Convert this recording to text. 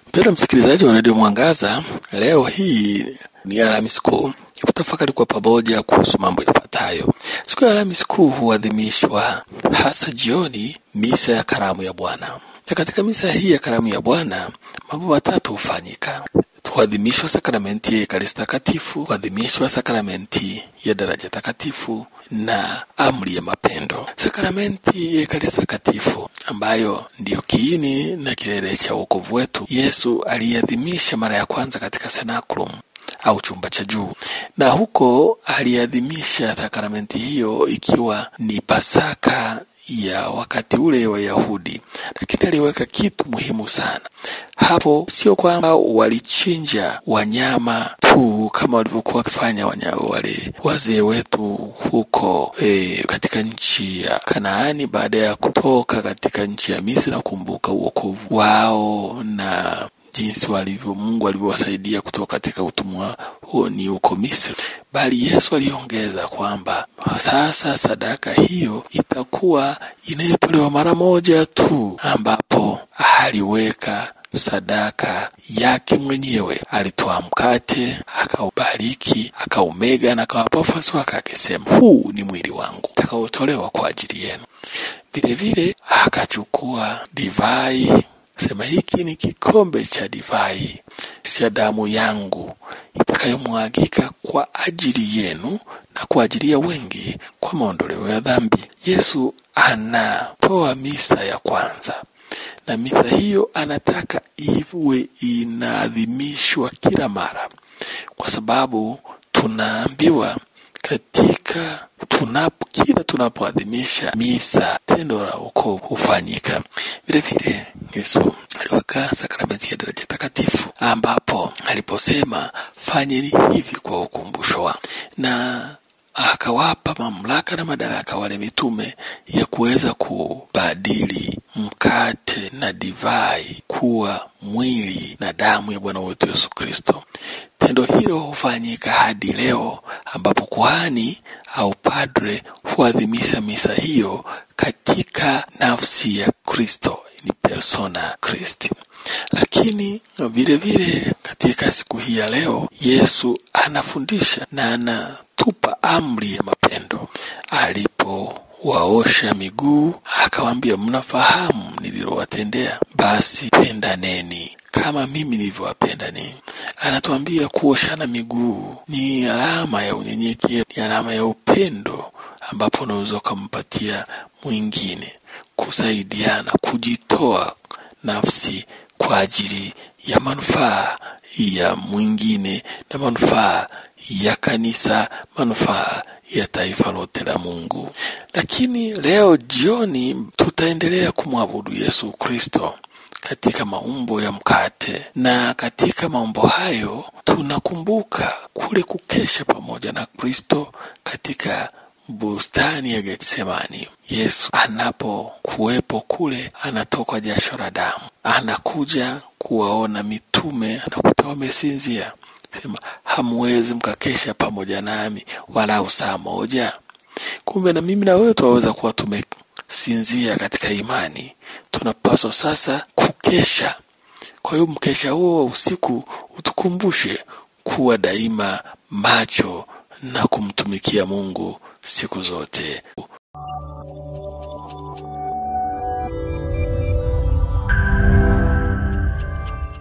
Mpendwa msikilizaji wa Radio Mwangaza, leo hii ni Alhamisi Kuu. Tutafakari kwa pamoja kuhusu mambo yafuatayo. Siku ya Alhamisi Kuu huadhimishwa hasa jioni misa ya karamu ya Bwana. Na katika misa hii ya karamu ya Bwana, mambo matatu hufanyika. Huadhimishwa sakramenti ya Ekaristi Takatifu, huadhimishwa sakramenti ya daraja takatifu na amri ya mapendo. Sakramenti ya Ekaristi Takatifu, ambayo ndiyo kiini na kilele cha wokovu wetu, Yesu aliadhimisha mara ya kwanza katika Cenaculum au chumba cha juu, na huko aliadhimisha sakramenti hiyo ikiwa ni Pasaka ya wakati ule wa Yahudi. Lakini aliweka kitu muhimu sana hapo. Sio kwamba walichinja wanyama tu kama walivyokuwa wakifanya wale wazee wetu huko katika nchi ya Kanaani baada ya kutoka katika nchi ya Misri na kumbuka uokovu wao na jinsi Mungu alivyowasaidia kutoka katika utumwa huo ni uko Misri. Bali Yesu aliongeza kwamba sasa sadaka hiyo itakuwa inayotolewa mara moja tu, ambapo aliweka sadaka yake mwenyewe. Alitoa mkate, akaubariki, akaumega na akawapa wafuasi wake akisema, huu ni mwili wangu utakaotolewa kwa ajili yenu. Vile vile akachukua divai, sema hiki ni kikombe cha divai cha damu yangu itakayomwagika kwa ajili yenu na kwa ajili ya wengi kwa maondoleo ya dhambi. Yesu anatoa misa ya kwanza, na misa hiyo anataka iwe inaadhimishwa kila mara, kwa sababu tunaambiwa katika tunapoadhimisha misa tendo la wokovu hufanyika. Vile vile Yesu aliweka sakramenti ya daraja takatifu, ambapo aliposema fanyeni hivi kwa ukumbusho wangu, na akawapa mamlaka na madaraka wale mitume ya kuweza kubadili mkate na divai kuwa mwili na damu ya Bwana wetu Yesu Kristo. Tendo hilo hufanyika hadi leo, ambapo kuhani au padre huadhimisha misa hiyo katika nafsi ya Kristo, ni persona Christi. Lakini vile vile katika siku hii ya leo Yesu anafundisha na anatupa amri ya mapendo. Alipowaosha miguu akawaambia, mnafahamu nililowatendea, basi pendaneni kama mimi nilivyowapenda ninyi. Anatuambia kuoshana miguu ni alama ya unyenyekevu, ni alama ya upendo, ambapo unaweza kumpatia mwingine, kusaidiana, kujitoa nafsi kwa ajili ya manufaa ya mwingine na manufaa ya kanisa, manufaa ya taifa lote la Mungu. Lakini leo jioni tutaendelea kumwabudu Yesu Kristo katika maumbo ya mkate, na katika maumbo hayo tunakumbuka kule kukesha pamoja na Kristo katika bustani ya Getsemani. Yesu anapokuwepo kule, anatoka jasho la damu, anakuja kuwaona mitume, anakuta wamesinzia. Sema, hamwezi mkakesha pamoja nami wala saa moja? Kumbe na mimi na wewe tunaweza kuwa tumesinzia katika imani. Tunapaswa sasa kukesha. Kwa hiyo mkesha huo wa usiku utukumbushe kuwa daima macho na kumtumikia Mungu siku zote.